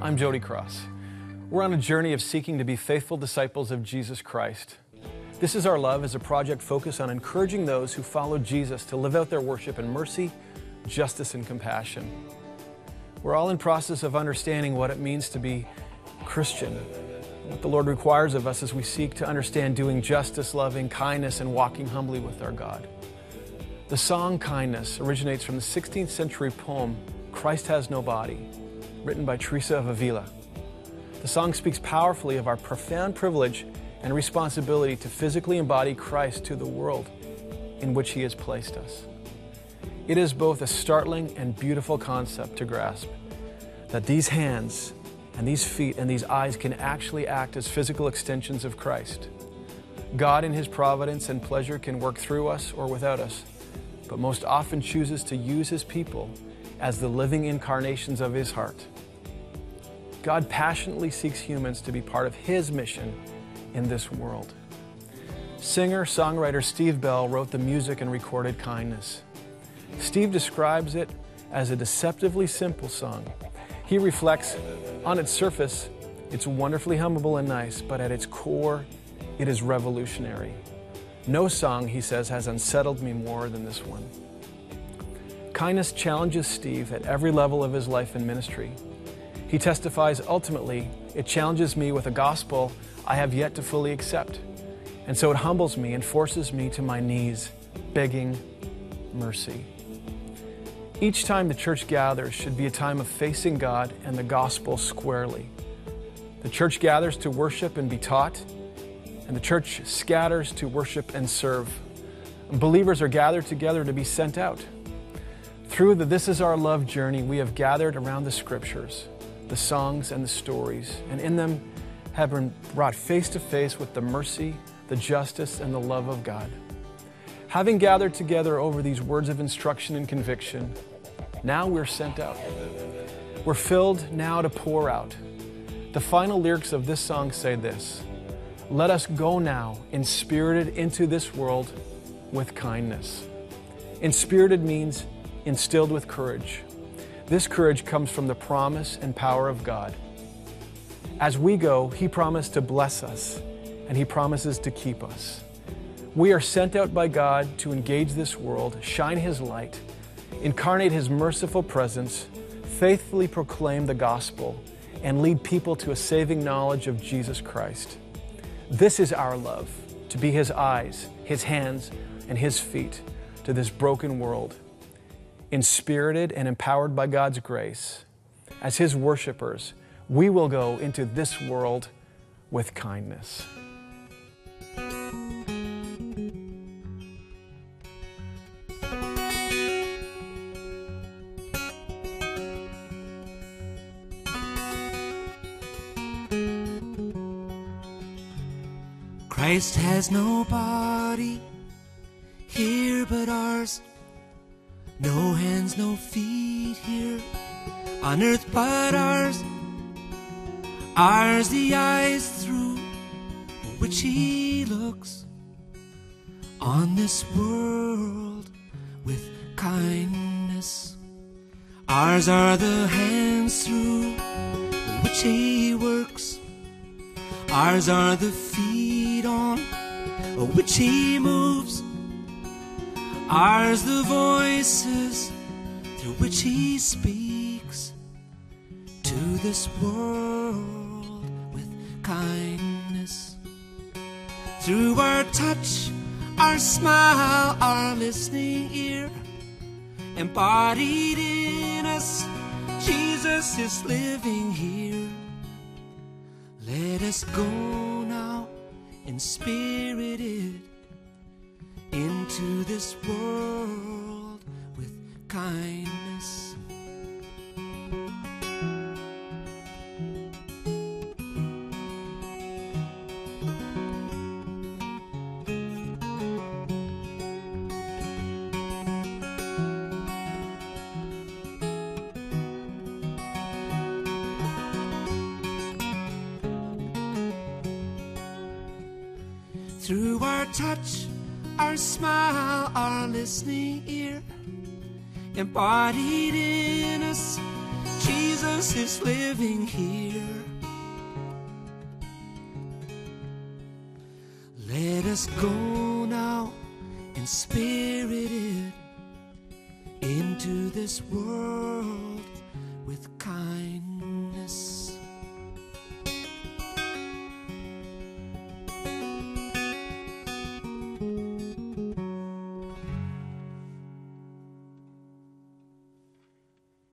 I'm Jody Cross. We're on a journey of seeking to be faithful disciples of Jesus Christ. This Is Our Love is a project focused on encouraging those who follow Jesus to live out their worship in mercy, justice, and compassion. We're all in process of understanding what it means to be Christian, what the Lord requires of us as we seek to understand doing justice, loving kindness, and walking humbly with our God. The song Kindness originates from the 16th century poem Christ Has No Body, written by Teresa of Avila. The song speaks powerfully of our profound privilege and responsibility to physically embody Christ to the world in which He has placed us. It is both a startling and beautiful concept to grasp, that these hands and these feet and these eyes can actually act as physical extensions of Christ. God in His providence and pleasure can work through us or without us, but most often chooses to use His people as the living incarnations of His heart. God passionately seeks humans to be part of His mission in this world. Singer-songwriter Steve Bell wrote the music and recorded Kindness. Steve describes it as a deceptively simple song. He reflects, on its surface, it's wonderfully hummable and nice, but at its core, it is revolutionary. No song, he says, has unsettled me more than this one. Kindness challenges Steve at every level of his life and ministry. He testifies, ultimately, it challenges me with a gospel I have yet to fully accept. And so it humbles me and forces me to my knees, begging mercy. Each time the church gathers should be a time of facing God and the gospel squarely. The church gathers to worship and be taught, and the church scatters to worship and serve. Believers are gathered together to be sent out. Through the This Is Our Love journey, we have gathered around the scriptures, the songs and the stories, and in them have been brought face to face with the mercy, the justice, and the love of God. Having gathered together over these words of instruction and conviction, now we're sent out. We're filled now to pour out. The final lyrics of this song say this: let us go now, inspirited into this world with kindness. Inspirited means instilled with courage. This courage comes from the promise and power of God. As we go, He promised to bless us, and He promises to keep us. We are sent out by God to engage this world, shine His light, incarnate His merciful presence, faithfully proclaim the gospel, and lead people to a saving knowledge of Jesus Christ. This is our love, to be His eyes, His hands, and His feet to this broken world. Inspirited and empowered by God's grace, as His worshipers, we will go into this world with kindness. Christ has no body here but ours, no hands, no feet here on earth but ours. Ours the eyes through which He looks on this world with kindness. Ours are the hands through which He works. Ours are the feet on which He moves. Ours the voices through which He speaks to this world with kindness. Through our touch, our smile, our listening ear, embodied in us, Jesus is living here. Let us go now, inspirited into this world with kindness. Through our touch, our smile, our listening ear, embodied in us, Jesus is living here. Let us go now, inspirited, into this world with kindness.